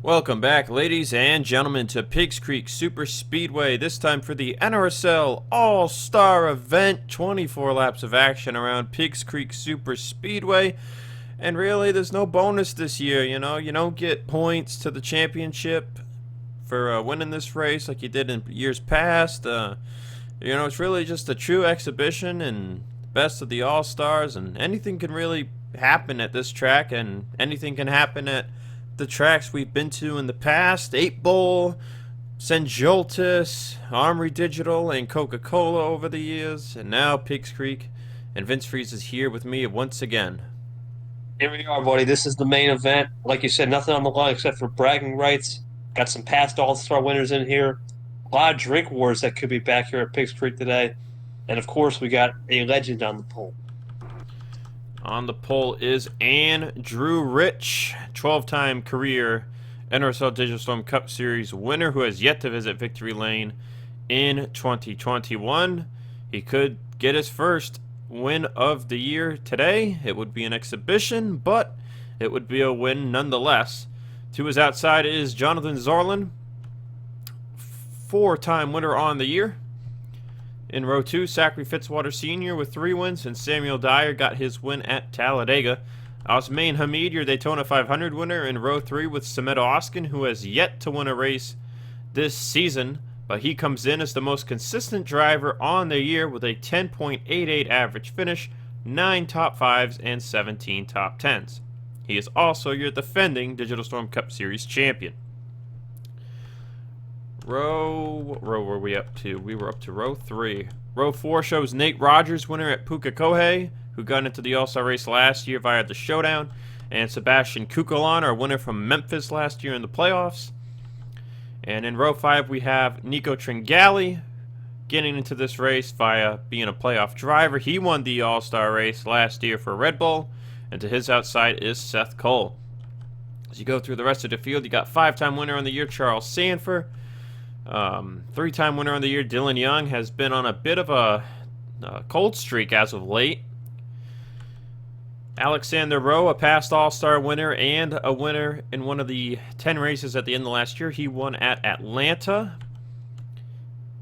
Welcome back, ladies and gentlemen, to Piggzcreek Super Speedway, this time for the NRSL All-Star event. 24 laps of action around Piggzcreek Super Speedway. And really, there's no bonus this year, you know. You don't get points to the championship for winning this race like you did in years past. It's really just a true exhibition and best of the All-Stars, and anything can really happen at this track, and anything can happen at the tracks we've been to in the past: 8 Bowl, St. Joltis, Armory Digital, and Coca-Cola over the years, and now Piggzcreek. And Vince Freeze is here with me once again. Here we are, buddy. This is the main event. Like you said, nothing on the line except for bragging rights. Got some past All-Star winners in here. A lot of drink wars that could be back here at Piggzcreek today. And, of course, we got a legend on the pole. On the pole is Andrew Rich, 12-time career NRSL Digital Storm Cup Series winner who has yet to visit Victory Lane in 2021. He could get his first win of the year today. It would be an exhibition, but it would be a win nonetheless. To his outside is Jonathan Zorlin, 4-time winner on the year. In row 2, Zachary Fitzwater Sr. with 3 wins, and Samuel Dyer got his win at Talladega. Osmain Hamid, your Daytona 500 winner, in row 3 with Sameta Oskin, who has yet to win a race this season, but he comes in as the most consistent driver on the year with a 10.88 average finish, 9 top 5s, and 17 top 10s. He is also your defending Digital Storm Cup Series champion. What row were we up to? We were up to row 3. Row 4 shows Nate Rogers, winner at Pukekohe, who got into the All-Star race last year via the Showdown, and Sebastian Kukulon, our winner from Memphis last year in the playoffs. And in row 5 we have Nico Tringale, getting into this race via being a playoff driver. He won the All-Star race last year for Red Bull, and to his outside is Seth Cole. As you go through the rest of the field, you got 5-time winner on the year Charles Sanford. 3-time winner on the year Dylan Young has been on a bit of a cold streak as of late. Alexander Rowe, a past All-Star winner and a winner in one of the 10 races at the end of last year. He won at Atlanta.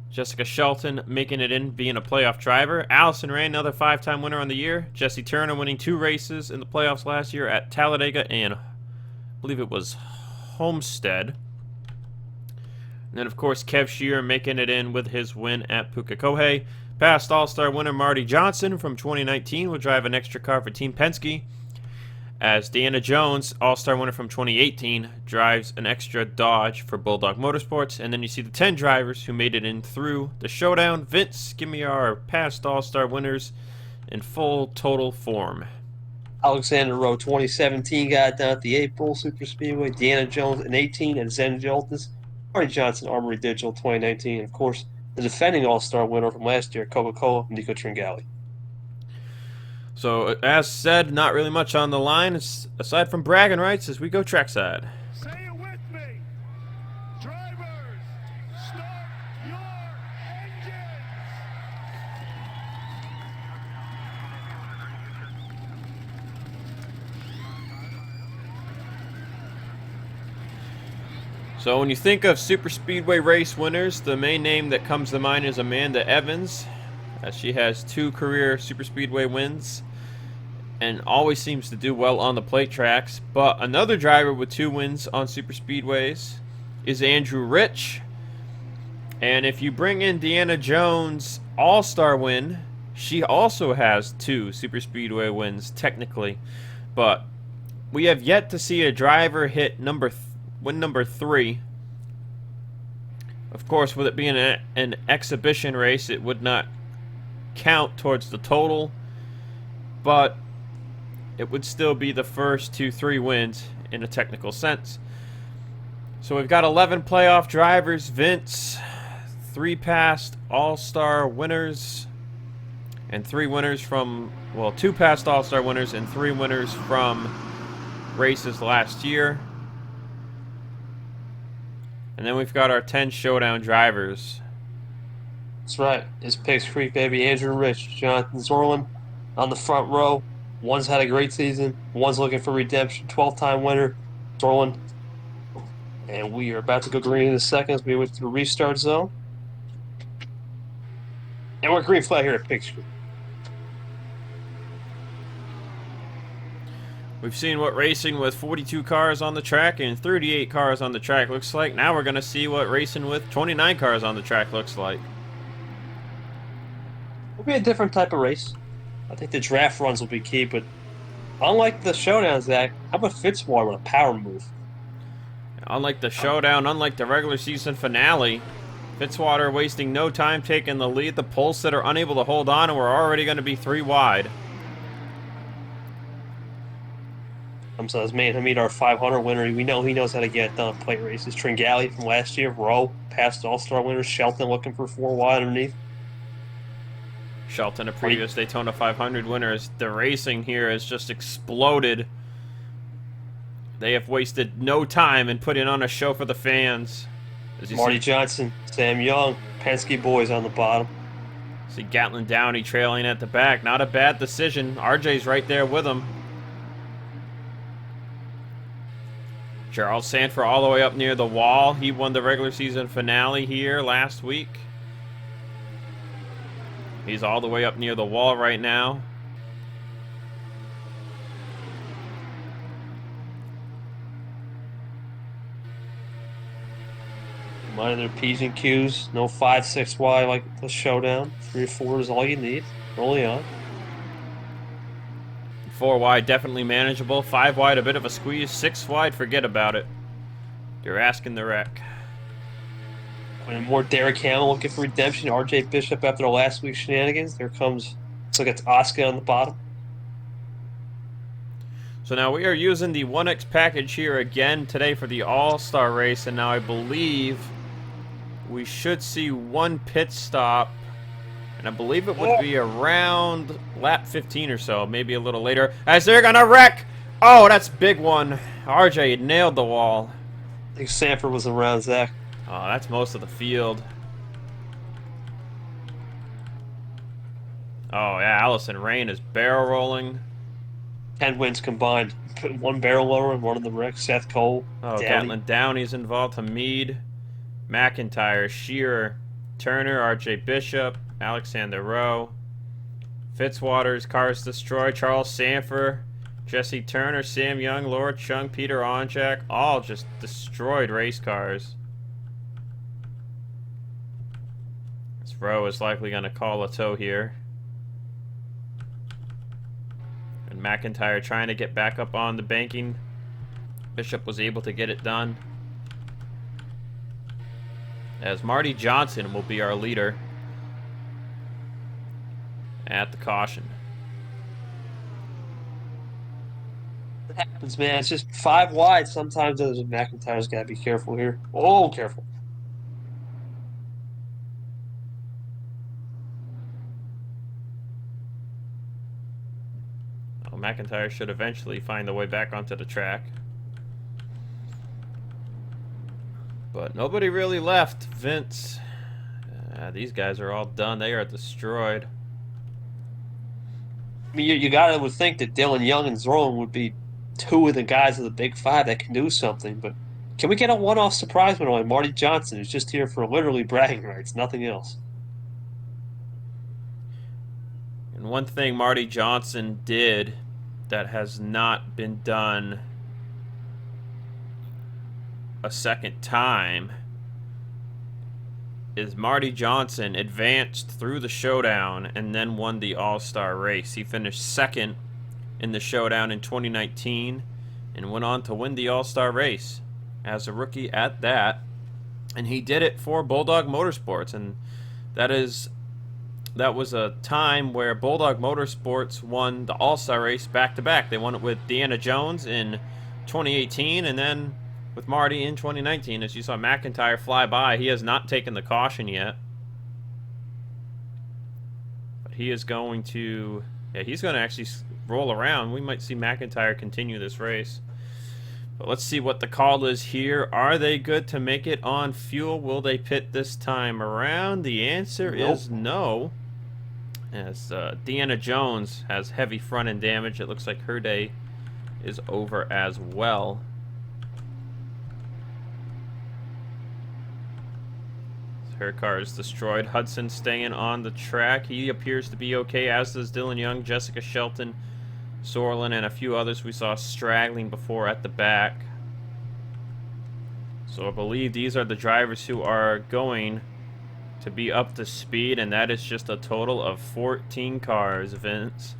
Jessica Shelton making it in, being a playoff driver. Allison Ray, another 5-time winner on the year. Jesse Turner winning 2 races in the playoffs last year at Talladega and I believe it was Homestead. And then, of course, Kev Shearer making it in with his win at Pukekohe. Past All-Star winner Marty Johnson from 2019 will drive an extra car for Team Penske, as Deanna Jones, All-Star winner from 2018, drives an extra Dodge for Bulldog Motorsports. And then you see the 10 drivers who made it in through the Showdown. Vince, give me our past All-Star winners in full total form. Alexander Rowe, 2017, got down at the 8 Bowl Super Speedway. Deanna Jones in 18 at St. Joltis. Marty Johnson, Armory Digital, 2019. And, of course, the defending All-Star winner from last year, Coca-Cola, Nico Tringale. So, as said, not really much on the line, aside from bragging rights, as we go trackside. Say it with me. Drivers, start your engines. So when you think of Super Speedway race winners, the main name that comes to mind is Amanda Evans, as she has 2 career Super Speedway wins and always seems to do well on the plate tracks. But another driver with 2 wins on Super Speedways is Andrew Rich. And if you bring in Deanna Jones' All-Star win, she also has 2 Super Speedway wins technically. But we have yet to see a driver hit win number 3. Of course, with it being an exhibition race, it would not count towards the total, but it would still be the first 2-3 wins in a technical sense. So we've got 11 playoff drivers. Vince, 3 past All-Star winners, and 3 winners from, well, 2 past All-Star winners and 3 winners from races last year. And then we've got our 10 Showdown drivers. That's right. It's Piggzcreek, baby. Andrew Rich, Jonathan Zorlin on the front row. One's had a great season. One's looking for redemption. 12-time winner, Zorlin. And we are about to go green in a second as we went to the restart zone. And we're green flag here at Piggzcreek. We've seen what racing with 42 cars on the track and 38 cars on the track looks like. Now we're going to see what racing with 29 cars on the track looks like. It'll be a different type of race. I think the draft runs will be key, but unlike the showdown, Zach, how about Fitzwater with a power move? Unlike the showdown, unlike the regular season finale, Fitzwater wasting no time taking the lead. The Polstead are unable to hold on, and we're already going to be 3 wide. So as man Hamid, our 500 winner, we know he knows how to get it done at plate races. Tringale from last year, Rowe, past All-Star winner, Shelton looking for 4 wide underneath. Shelton, a previous Daytona 500 winner. The racing here has just exploded. They have wasted no time in putting on a show for the fans. Marty Johnson, Sam Young, Penske boys on the bottom. See Gatlin Downey trailing at the back. Not a bad decision. RJ's right there with him. Charles Sanford all the way up near the wall. He won the regular season finale here last week. He's all the way up near the wall right now. Minding their P's and Q's. No 5, 6 wide like the showdown. 3 or 4 is all you need early on. 4 wide, definitely manageable. 5 wide, a bit of a squeeze. 6 wide, forget about it. You're asking the wreck. And more Derek Hamill looking for redemption. RJ Bishop after last week's shenanigans. There comes, looks like it's Oscar on the bottom. So now we are using the 1X package here again today for the All-Star race. And now I believe we should see 1 pit stop. And I believe it would be around lap 15 or so, maybe a little later, as they're going to wreck. Oh, that's a big one. RJ nailed the wall. I think Sanford was around, Zach. Oh, that's most of the field. Oh, yeah, Allison Rain is barrel rolling. 10 wins combined. Put 1 barrel lower and 1 in the wreck. Seth Cole. Oh, Downey. Gatlin Downey's involved. Hamid, McIntyre, Shearer, Turner, RJ Bishop, Alexander Rowe, Fitzwater's cars destroyed, Charles Sanford, Jesse Turner, Sam Young, Laura Chung, Peter Onjak, all just destroyed race cars. This Rowe is likely going to call a tow here. And McIntyre trying to get back up on the banking. Bishop was able to get it done. As Marty Johnson will be our leader at the caution. It happens, man. It's just 5 wide. Sometimes McIntyre's got to be careful here. Oh, careful. Oh, McIntyre should eventually find the way back onto the track. But nobody really left. Vince. These guys are all done. They are destroyed. I mean, you would think that Dylan Young and Zorlin would be 2 of the guys of the Big 5 that can do something, but can we get a one-off surprise winner like Marty Johnson, who's just here for literally bragging rights, nothing else? And one thing Marty Johnson did that has not been done a second time is Marty Johnson advanced through the showdown and then won the All-Star race. He finished 2nd in the showdown in 2019 and went on to win the All-Star race as a rookie at that. And he did it for Bulldog Motorsports, and that was a time where Bulldog Motorsports won the All-Star race back-to-back. They won it with Deanna Jones in 2018 and then with Marty in 2019. As you saw McIntyre fly by, he has not taken the caution yet. But he is going to... Yeah, he's going to actually roll around. We might see McIntyre continue this race. But let's see what the call is here. Are they good to make it on fuel? Will they pit this time around? The answer is no. As Deanna Jones has heavy front end damage. It looks like her day is over as well. Her car is destroyed. Hudson staying on the track. He appears to be okay, as does Dylan Young, Jessica Shelton, Sorlin, and a few others we saw straggling before at the back. So I believe these are the drivers who are going to be up to speed, and that is just a total of 14 cars, Vince.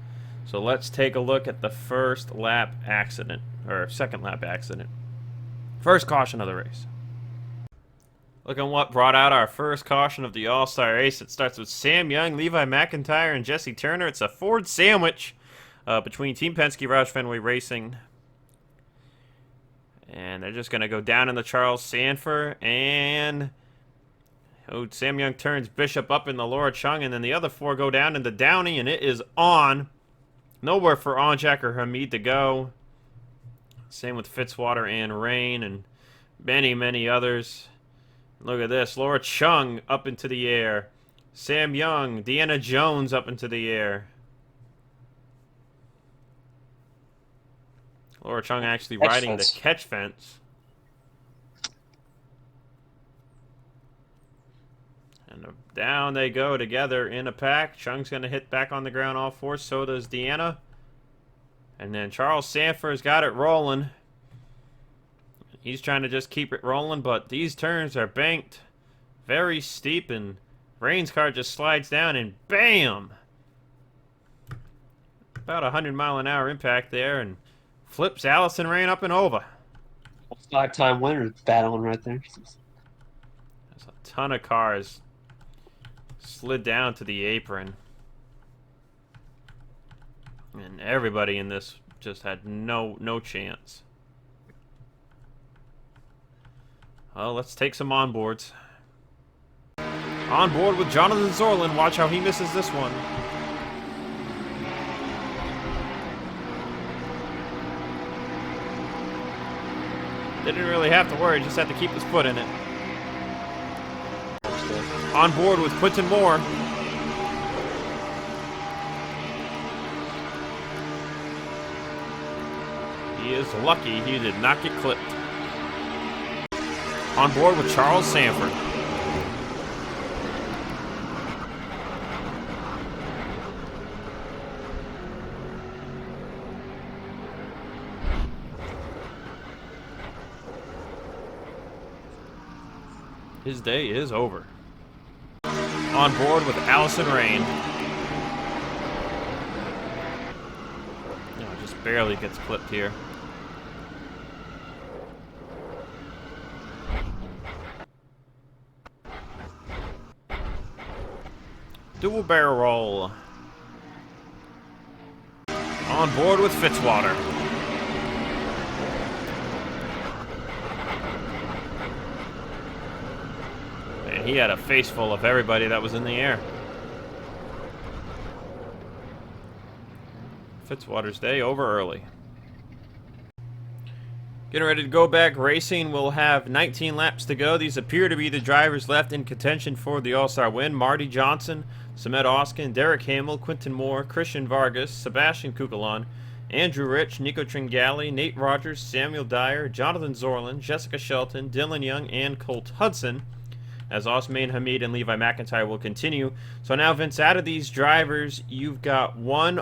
So let's take a look at the first lap accident, or second lap accident. First caution of the race. Look at what brought out our first caution of the All-Star race. It starts with Sam Young, Levi McIntyre, and Jesse Turner. It's a Ford sandwich between Team Penske, Roush Fenway Racing. And they're just going to go down in the Charles Sanford, and Sam Young turns Bishop up in the Laura Chung, and then the other four go down into Downey, and it is on. Nowhere for Onjak or Hamid to go. Same with Fitzwater and Rain and many, many others. Look at this. Laura Chung up into the air. Sam Young, Deanna Jones up into the air. Laura Chung actually riding the catch fence. And down they go together in a pack. Chung's going to hit back on the ground all four. So does Deanna. And then Charles Sanford's got it rolling. He's trying to just keep it rolling, but these turns are banked very steep, and Rain's car just slides down, and bam! About 100-mile-an-hour impact there, and flips Allison Rain up and over. 5-time winner battling right there. There's a ton of cars slid down to the apron. And everybody in this just had no chance. Well, let's take some onboards. On board with Jonathan Zorlin. Watch how he misses this one. Didn't really have to worry, just had to keep his foot in it. On board with Quinton Moore. He is lucky he did not get clipped. On board with Charles Sanford. His day is over. On board with Allison Rain. Just barely gets clipped here. Dual barrel roll. On board with Fitzwater. And he had a face full of everybody that was in the air. Fitzwater's day over early. Getting ready to go back racing. We'll have 19 laps to go. These appear to be the drivers left in contention for the All-Star win. Marty Johnson, Samet Oskin, Derek Hamill, Quinton Moore, Christian Vargas, Sebastian Kukulon, Andrew Rich, Nico Tringale, Nate Rogers, Samuel Dyer, Jonathan Zorlin, Jessica Shelton, Dylan Young, and Colt Hudson, as Osman Hamid and Levi McIntyre will continue. So now, Vince, out of these drivers, you've got one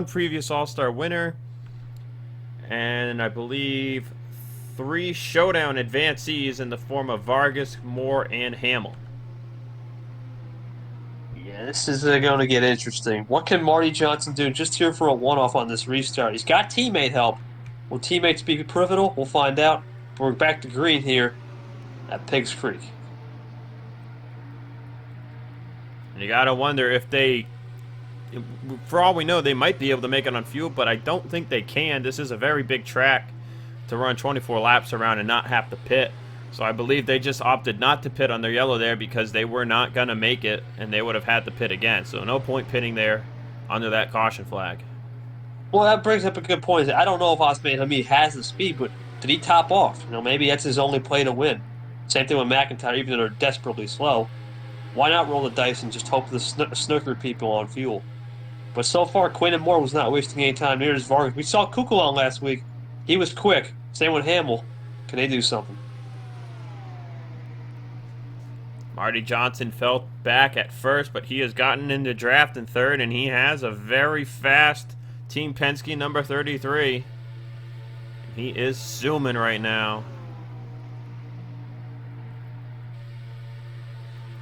previous All-Star winner, and I believe 3 showdown advancees in the form of Vargas, Moore, and Hamill. Yeah, this is going to get interesting. What can Marty Johnson do just here for a one-off on this restart? He's got teammate help. Will teammates be pivotal? We'll find out. We're back to green here at Piggzcreek. And you gotta wonder if they, for all we know, they might be able to make it on fuel, but I don't think they can. This is a very big track to run 24 laps around and not have to pit. So I believe they just opted not to pit on their yellow there because they were not going to make it, and they would have had to pit again. So no point pitting there under that caution flag. Well, that brings up a good point. I don't know if Osman Hamid has the speed, but did he top off? Maybe that's his only play to win. Same thing with McIntyre, even though they're desperately slow. Why not roll the dice and just hope the snooker people on fuel? But so far, Quinton Moore was not wasting any time near his Vargas. We saw Kukulon last week. He was quick. Same with Hamill. Can they do something? Marty Johnson fell back at first, but he has gotten into draft in third, and he has a very fast Team Penske number 33. He is zooming right now.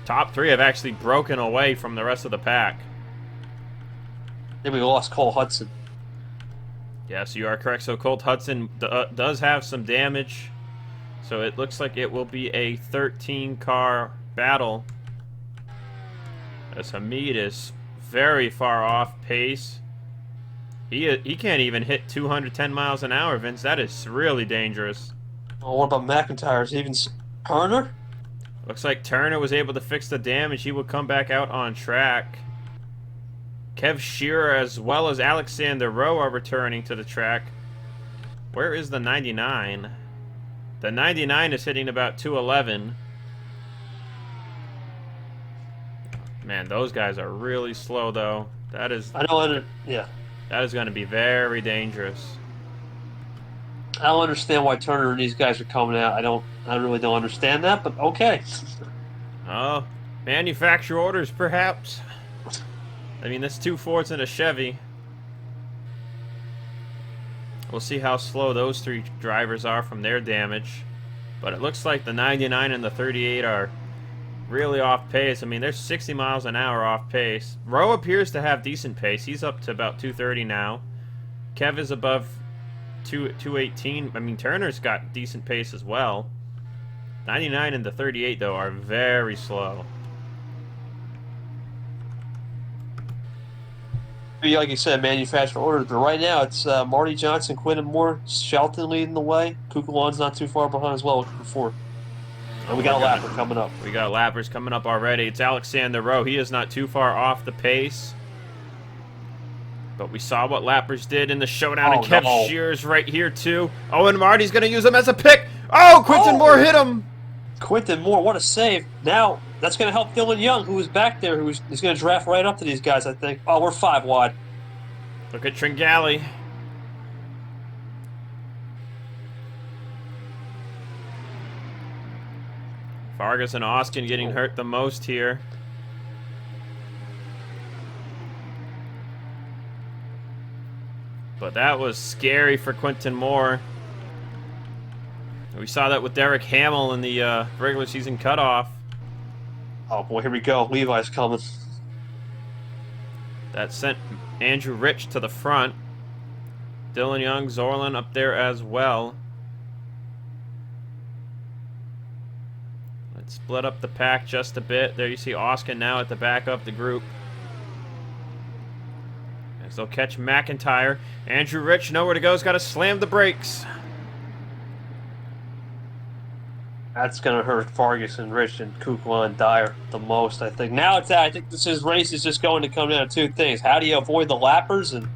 Top three have actually broken away from the rest of the pack. Then we lost Cole Hudson. Yes, you are correct. So Colt Hudson does have some damage. So it looks like it will be a 13-car battle. As Hamid is very far off pace. He can't even hit 210 miles an hour, Vince. That is really dangerous. Oh, what about McIntyre's? Even Turner? Looks like Turner was able to fix the damage. He will come back out on track. Kev Shearer as well as Alexander Rowe are returning to the track. Where is the 99? The 99 is hitting about 211. Man, those guys are really slow, though. That is I don't yeah. that is going to be very dangerous. I don't understand why Turner and these guys are coming out. I really don't understand that, but okay. Oh, manufacturer orders, perhaps. I mean, that's 2 Fords and a Chevy. We'll see how slow those 3 drivers are from their damage. But it looks like the 99 and the 38 are really off pace. I mean, they're 60 miles an hour off pace. Rowe appears to have decent pace. He's up to about 230 now. Kev is above 218. I mean, Turner's got decent pace as well. 99 and the 38, though, are very slow. Like you said, manufacturer orders, but right now it's Marty Johnson, Quinton Moore, Shelton leading the way. Kukulon's not too far behind as well, looking for 4. And we got a lapper coming up. We got lappers coming up already. It's Alexander Rowe. He is not too far off the pace. But we saw what lappers did in the showdown, and Kev Shearer's right here, too. Oh, and Marty's going to use him as a pick. Oh, Quinton Moore hit him. Quinton Moore, what a save. Now, that's going to help Dylan Young, who was back there, who's going to draft right up to these guys, I think. Oh, we're 5 wide. Look at Tringale. Vargas and Austin getting hurt the most here. But that was scary for Quinton Moore. We saw that with Derek Hamill in the regular season cutoff. Oh, boy, here we go. Levi's coming. That sent Andrew Rich to the front. Dylan Young, Zorlin up there as well. Let's split up the pack just a bit. There you see Oskin now at the back of the group. As they'll catch McIntyre. Andrew Rich, nowhere to go. He's got to slam the brakes. That's going to hurt Ferguson, Rich, and Kukla and Dyer the most, I think. Now it's I think this race is just going to come down to 2 things. How do you avoid the lappers and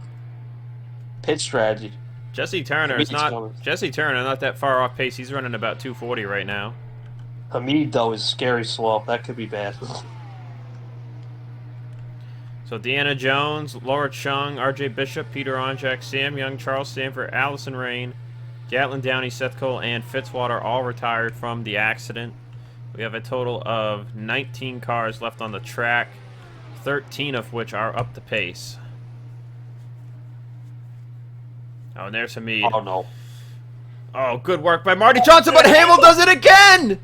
pit strategy? Jesse Turner not that far off pace. He's running about 240 right now. Hamid, though, is scary slow. That could be bad. So Deanna Jones, Laura Chung, RJ Bishop, Peter Onjak, Sam Young, Charles Sanford, Allison Rain, Gatlin Downey, Seth Cole, and Fitzwater all retired from the accident. We have a total of 19 cars left on the track, 13 of which are up the pace. Oh, and there's Hamid. Oh, no. Oh, good work by Marty Johnson, but Hamill does it again!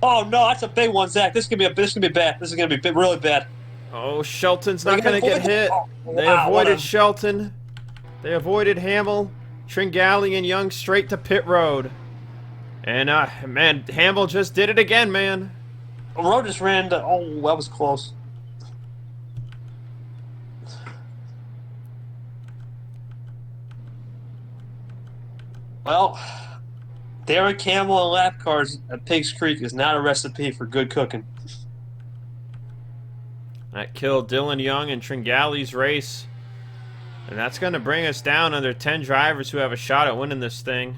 Oh, no, that's a big one, Zach. This is going to be bad. This is going to be really bad. Oh, Shelton's not going to get hit. They avoided Shelton. They avoided Hamill. Tringale and Young straight to pit road. And, man, Hamill just did it again, man. Rowe just ran to... Oh, that was close. Well, Derek Hamill and lap cars at Piggzcreek is not a recipe for good cooking. That killed Dylan Young and Tringale's race. And that's going to bring us down under 10 drivers who have a shot at winning this thing.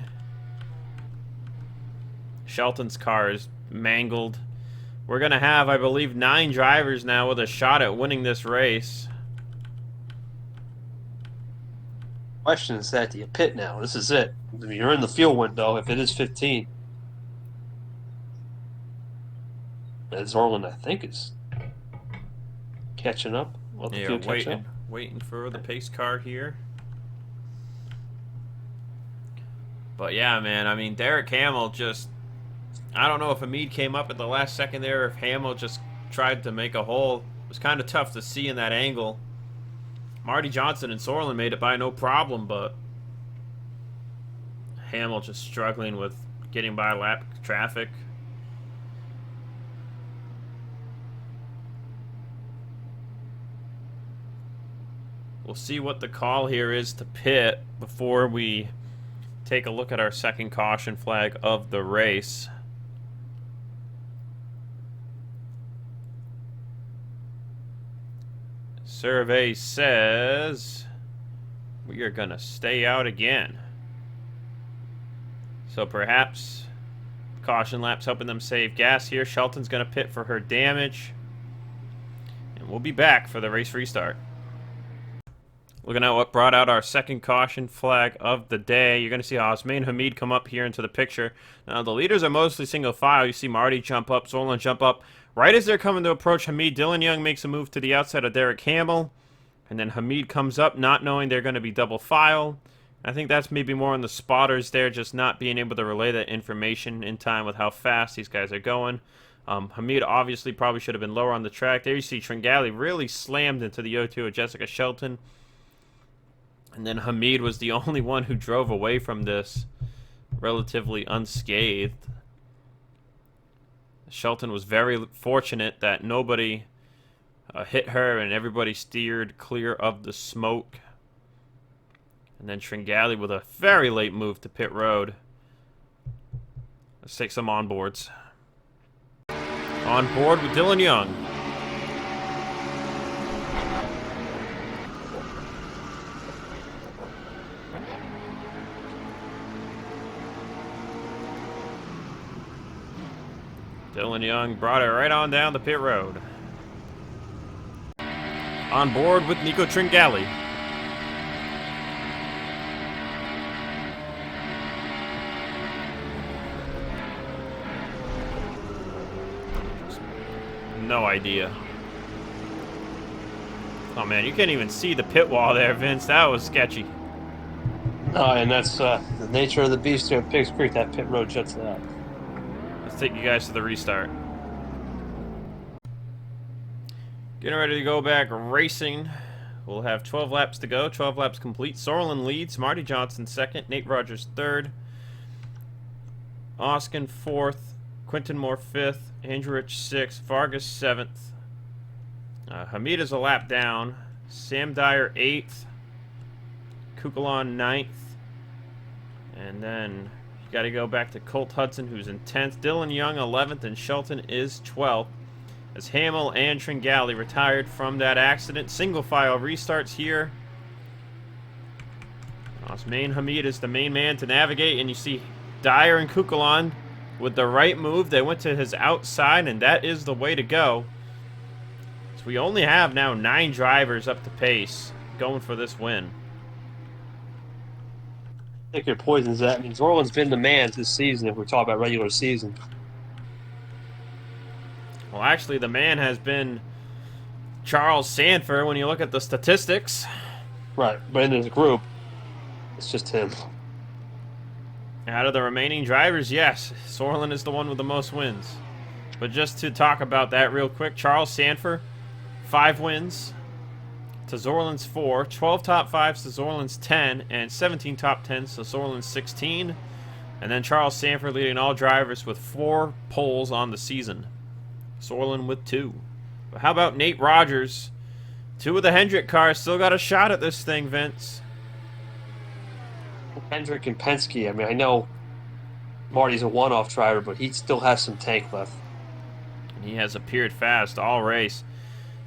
Shelton's car is mangled. We're going to have, I believe, 9 drivers now with a shot at winning this race. Question is that, do you pit now? This is it. You're in the fuel window if it is 15. Zorlin, I think, is catching up. Let the Yeah, field catch up. waiting for the pace car here. But yeah, man, I mean, Derek Hamill just... I don't know if Hamid came up at the last second there, or if Hamill just tried to make a hole. It was kind of tough to see in that angle. Marty Johnson and Sorlin made it by no problem, but Hamill just struggling with getting by lap traffic. We'll see what the call here is to pit before we take a look at our second caution flag of the race. Survey says we are going to stay out again. So perhaps caution lap's helping them save gas here. Shelton's going to pit for her damage. And we'll be back for the race restart. Looking at what brought out our second caution flag of the day. You're going to see Osman and Hamid come up here into the picture. Now, the leaders are mostly single file. You see Marty jump up, Zorlin jump up. Right as they're coming to approach Hamid, Dylan Young makes a move to the outside of Derek Hamill. And then Hamid comes up, not knowing they're going to be double file. I think that's maybe more on the spotters there, just not being able to relay that information in time with how fast these guys are going. Hamid obviously probably should have been lower on the track. There you see Tringale really slammed into the O2 of Jessica Shelton. And then Hamid was the only one who drove away from this relatively unscathed. Shelton was very fortunate that nobody hit her and everybody steered clear of the smoke. And then Tringale with a very late move to pit road. Let's take some onboards. On board with Dylan Young. Dylan Young brought it right on down the pit road. On board with Nico Tringale. No idea. Oh man, you can't even see the pit wall there, Vince. That was sketchy. And that's the nature of the beast here at Piggzcreek. That pit road juts out. Let's take you guys to the restart. Getting ready to go back racing. We'll have 12 laps to go. 12 laps complete. Sorlin leads. Marty Johnson second. Nate Rogers third. Oskin fourth. Quinton Moore fifth. Andrew Rich sixth. Vargas seventh. Hamid is a lap down. Sam Dyer eighth. Kukulon ninth. And then you got to go back to Colt Hudson, who's in 10th. Dylan Young 11th, and Shelton is 12th. As Hamill and Tringale retired from that accident. Single file restarts here. Osman Hamid is the main man to navigate, and you see Dyer and Kukulon with the right move. They went to his outside, and that is the way to go. So we only have now 9 drivers up to pace going for this win. I think your poison's that. I mean, Zorlin's been the man this season if we talk about regular season. Well, actually, the man has been Charles Sanford when you look at the statistics. Right, but in this group, it's just him. Out of the remaining drivers, yes, Sorlin is the one with the most wins. But just to talk about that real quick, Charles Sanford, 5 wins to Zorlin's 4, 12 top 5s to Zorlin's 10, and 17 top 10s to Zorlin's 16. And then Charles Sanford leading all drivers with 4 poles on the season. Sorlin with 2. But how about Nate Rogers? 2 of the Hendrick cars still got a shot at this thing, Vince. Hendrick and Penske, I mean, I know Marty's a one-off driver, but he still has some tank left. And he has appeared fast all race.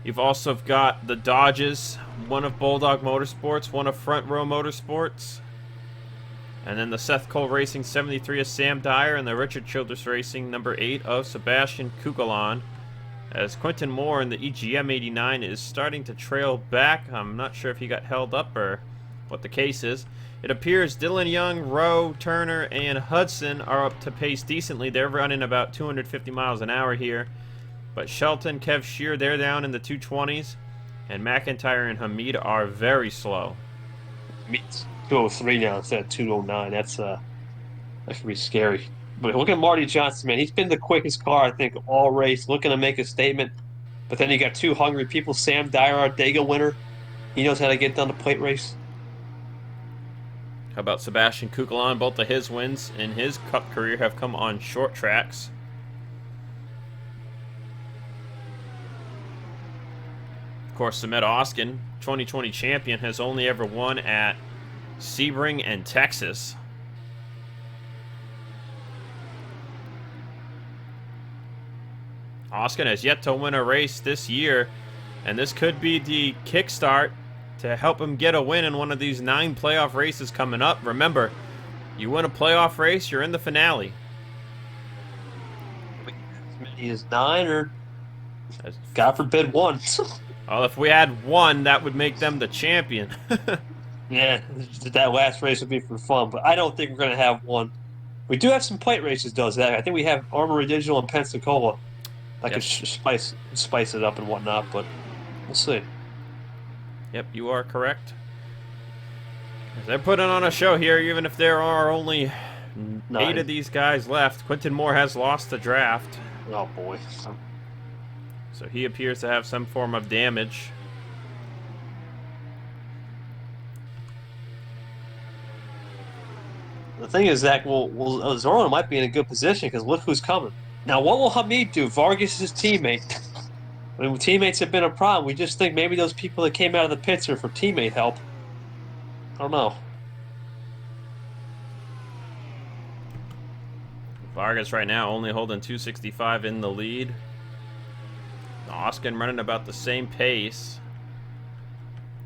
You've also got the Dodges, one of Bulldog Motorsports, one of Front Row Motorsports. And then the Seth Cole Racing 73 of Sam Dyer, and the Richard Childress Racing number 8 of Sebastian Kukulon. As Quinton Moore in the EGM 89 is starting to trail back. I'm not sure if he got held up or what the case is. It appears Dylan Young, Rowe, Turner, and Hudson are up to pace decently. They're running about 250 miles an hour here. But Shelton, Kev Shear, they're down in the 220s. And McIntyre and Hamid are very slow. Meets 203 now instead of 209. That could be scary. But look at Marty Johnson, man. He's been the quickest car, I think, all race, looking to make a statement. But then you got two hungry people. Sam Dyer, our Dega winner. He knows how to get down the plate race. How about Sebastian Kukulon? Both of his wins in his Cup career have come on short tracks. Of course, Samet Oskin, 2020 champion, has only ever won at Sebring and Texas. Oskin has yet to win a race this year, and this could be the kickstart to help him get a win in one of these 9 playoff races coming up. Remember, you win a playoff race, you're in the finale. As many as 9 or, God forbid, 1. Well, if we had 1, that would make them the champion. Yeah, that last race would be for fun, but I don't think we're going to have 1. We do have some plate races, though, Zach. I think we have Armory Digital and Pensacola. That could spice it up and whatnot, but we'll see. Yep, you are correct. They're putting on a show here, even if there are only 8 of these guys left. Quentin Moore has lost the draft. Oh, boy. So he appears to have some form of damage. The thing is, Zach, Zorro might be in a good position because look who's coming. Now, what will Hamid do? Vargas' is his teammate. When teammates have been a problem, we just think maybe those people that came out of the pits are for teammate help. I don't know. Vargas right now only holding 265 in the lead. Oskin running about the same pace.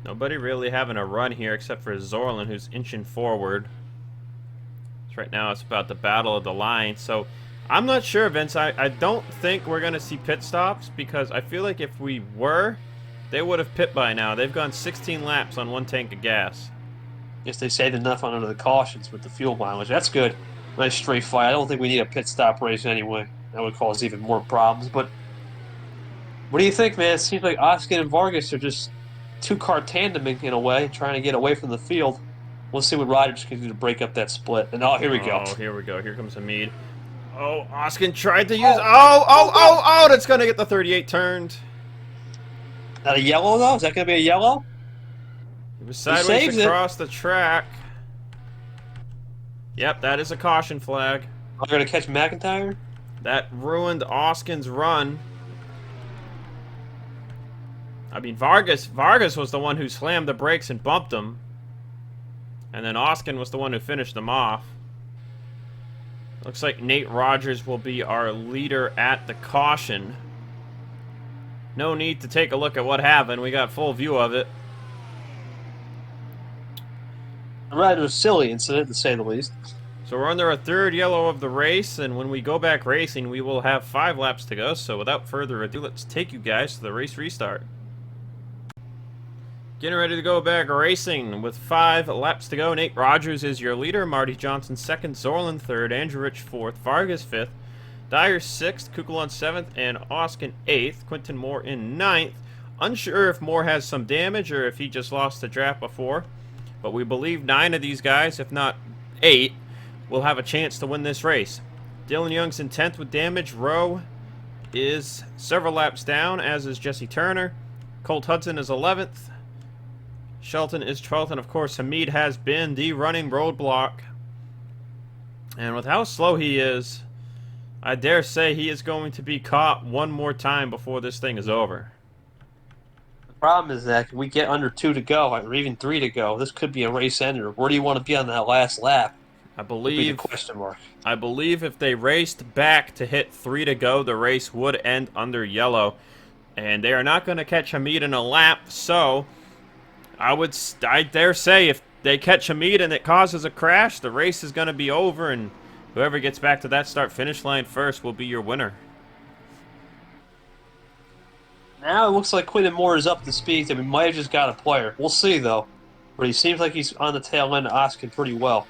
Nobody really having a run here except for Zorlin, who's inching forward. So right now it's about the battle of the line. So I'm not sure, Vince. I don't think we're going to see pit stops because I feel like if we were, they would have pit by now. They've gone 16 laps on 1 tank of gas. Guess they saved enough under the cautions with the fuel mileage. That's good. Nice straight fight. I don't think we need a pit stop race anyway. That would cause even more problems. But what do you think, man? It seems like Oskin and Vargas are just 2-car tandeming in a way, trying to get away from the field. We'll see what Rogers can do to break up that split. And here we go. Oh, here we go. Here comes Hamid. Oh, Oskin tried to use... Oh, that's going to get the 38 turned. That a yellow, though? Is that going to be a yellow? He was sideways across the track. Yep, that is a caution flag. Are they going to catch McIntyre? That ruined Oskin's run. I mean, Vargas was the one who slammed the brakes and bumped him. And then Oskin was the one who finished them off. Looks like Nate Rogers will be our leader at the caution. No need to take a look at what happened. We got full view of it. A rather silly incident, to say the least. So we're under our 3rd yellow of the race, and when we go back racing, we will have 5 laps to go. So without further ado, let's take you guys to the race restart. Getting ready to go back racing with 5 laps to go. Nate Rogers is your leader. Marty Johnson 2nd. Zorlin 3rd. Andrew Rich 4th. Vargas 5th. Dyer 6th. Kukulon 7th. And Oskin 8th. Quentin Moore in 9th. Unsure if Moore has some damage or if he just lost the draft before. But we believe 9 of these guys, if not 8, will have a chance to win this race. Dylan Young's in 10th with damage. Rowe is several laps down, as is Jesse Turner. Colt Hudson is 11th. Shelton is 12th, and of course Hamid has been the running roadblock. And with how slow he is, I dare say he is going to be caught one more time before this thing is over. The problem is that if we get under 2 to go, or even 3 to go, this could be a race ender. Where do you want to be on that last lap? I believe, question mark. I believe if they raced back to hit 3 to go, the race would end under yellow. And they are not going to catch Hamid in a lap, so I dare say if they catch Hamid and it causes a crash, the race is going to be over, and whoever gets back to that start-finish line first will be your winner. Now it looks like Quentin Moore is up to speed, and we might have just got a player. We'll see, though. But he seems like he's on the tail end of Oskin pretty well.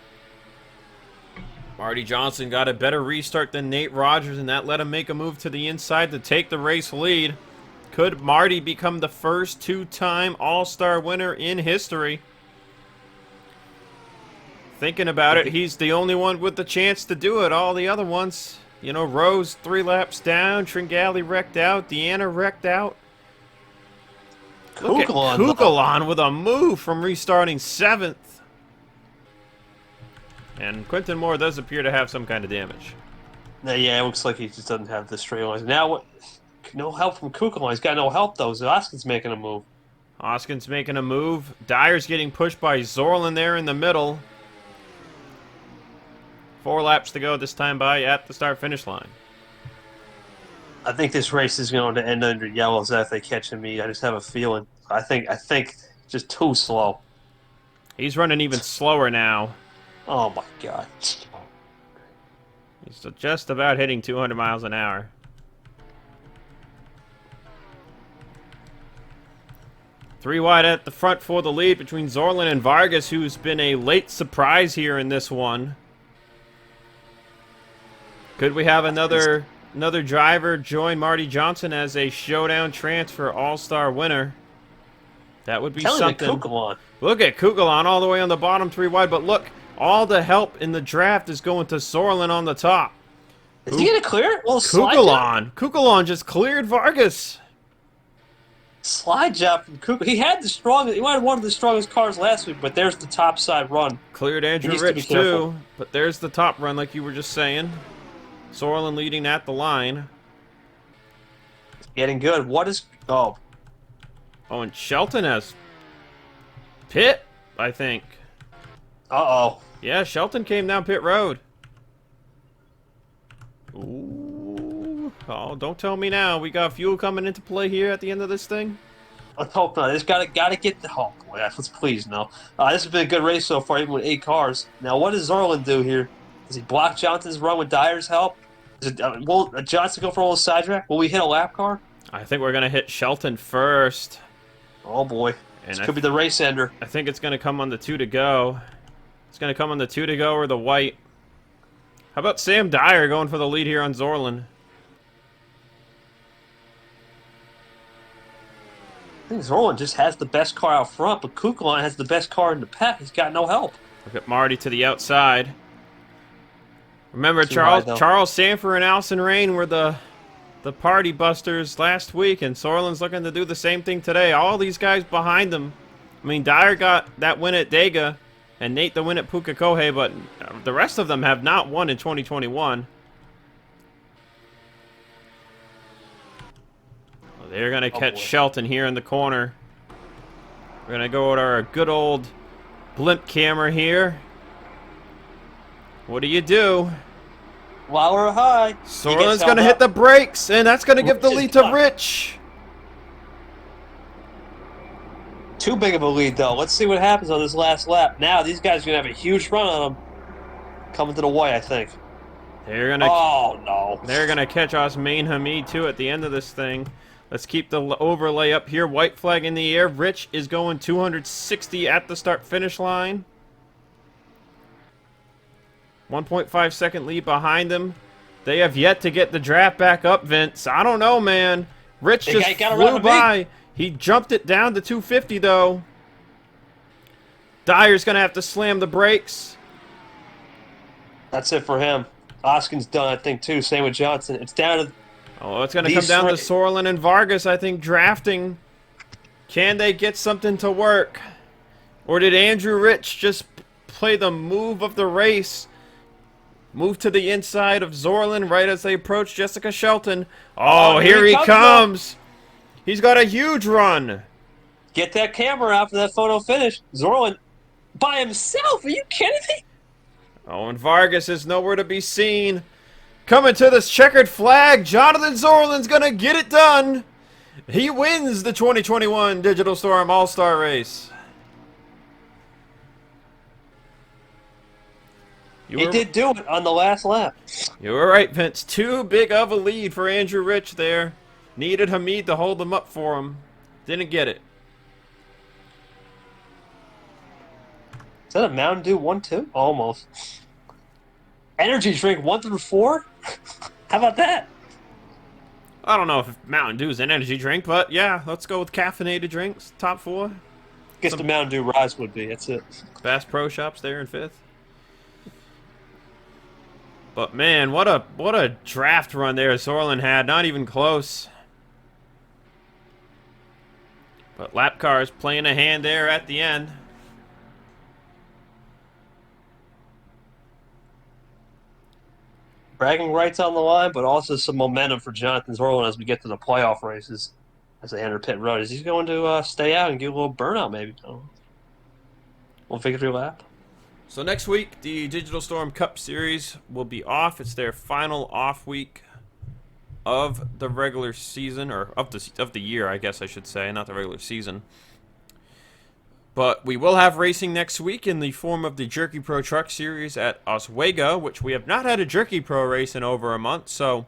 Marty Johnson got a better restart than Nate Rogers, and that let him make a move to the inside to take the race lead. Could Marty become the first two-time All-Star winner in history? Thinking about it, he's the only one with the chance to do it. All the other ones, you know, Rowe's 3 laps down, Tringale wrecked out, Deanna wrecked out. Look at Kugelon with a move from restarting 7th. And Quentin Moore does appear to have some kind of damage. Yeah, it looks like he just doesn't have the straight lines. Now, what? No help from Kugelon. He's got no help, though. Oskin's making a move. Oskin's making a move. Dyer's getting pushed by Zorlin there in the middle. 4 laps to go this time by at the start-finish line. I think this race is going to end under yellows if they catch me. I just have a feeling. I think just too slow. He's running even slower now. Oh, my God. He's just about hitting 200 miles an hour. Three wide at the front for the lead between Zorlin and Vargas, who's been a late surprise here in this one. Could we have another driver join Marty Johnson as a showdown transfer all-star winner? That would be something. Look at Kugelon all the way on the bottom 3 wide, but look, all the help in the draft is going to Zorlin on the top. Is he going to clear it? Well, Kugelon just cleared Vargas. Slide job from Kugelon. He had one of the strongest cars last week, but there's the top side run. Cleared Andrew Rich too, but there's the top run like you were just saying. Zorlin leading at the line. Getting good. What is... Oh, and Shelton has pit, I think. Uh-oh. Yeah, Shelton came down pit road. Ooh. Oh, don't tell me now. We got fuel coming into play here at the end of this thing. Let's hope not. This gotta get the... Oh, boy, let's please no. This has been a good race so far, even with 8 cars. Now, what does Zorlin do here? Does he block Johnson's run with Dyer's help? Will Johnson go for a little side track? Will we hit a lap car? I think we're going to hit Shelton first. Oh, boy. This could be the race ender. I think it's going to come on the 2 to go. It's going to come on the 2 to go or the white. How about Sam Dyer going for the lead here on Zorlin? I think Zorlin just has the best car out front, but Kugelon has the best car in the pack. He's got no help. Look at Marty to the outside. Remember, Charles Sanford and Allison Rain were the party busters last week, and Zorlin's looking to do the same thing today. All these guys behind them. I mean, Dyer got that win at Dega, and Nate the win at Pukekohe, but the rest of them have not won in 2021. Well, they're going to catch Shelton here in the corner. We're going to go with our good old blimp camera here. What do you do? While we're high. Zorlin's going to hit the brakes, and that's going to give the lead to Rich. Too big of a lead, though. Let's see what happens on this last lap. Now, these guys are going to have a huge run on them. Coming to the white, I think. They're going to... Oh, no. They're going to catch Osmain Hamid, too, at the end of this thing. Let's keep the overlay up here. White flag in the air. Rich is going 260 at the start-finish line. 1.5 second lead behind them. They have yet to get the draft back up, Vince. I don't know, man. Rich just flew by. He jumped it down to 250, though. Dyer's going to have to slam the brakes. That's it for him. Oskin's done, I think, too. Same with Johnson. It's down to... Oh, it's going to come down to Zorlin and Vargas, I think, drafting. Can they get something to work? Or did Andrew Rich just play the move of the race? Move to the inside of Zorlin right as they approach Jessica Shelton. Oh, here he comes. He's got a huge run. Get that camera out for that photo finish. Zorlin by himself. Are you kidding me? Oh, and Vargas is nowhere to be seen. Coming to this checkered flag, Jonathan Zorlin's going to get it done. He wins the 2021 Digital Storm All-Star Race. He did do it on the last lap. You were right, Vince. Too big of a lead for Andrew Rich there. Needed Hamid to hold them up for him. Didn't get it. Is that a Mountain Dew 1-2? Almost. Energy drink 1 through 4? How about that? I don't know if Mountain Dew is an energy drink, but yeah, let's go with caffeinated drinks. Top 4. Guess the Mountain Dew Rise would be. That's it. Bass Pro Shops there in 5th. But man, what a draft run there Sorlin had. Not even close. But lap cars playing a hand there at the end. Bragging rights on the line, but also some momentum for Jonathan Zorlin as we get to the playoff races as they enter pit road. Is he going to stay out and get a little burnout maybe? A little victory lap? So next week, the Digital Storm Cup Series will be off. It's their final off week of the regular season, or of the year, I guess I should say, not the regular season. But we will have racing next week in the form of the Jerky Pro Truck Series at Oswego, which we have not had a Jerky Pro race in over a month, so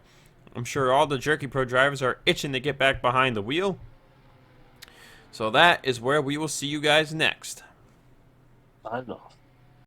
I'm sure all the Jerky Pro drivers are itching to get back behind the wheel. So that is where we will see you guys next. I know.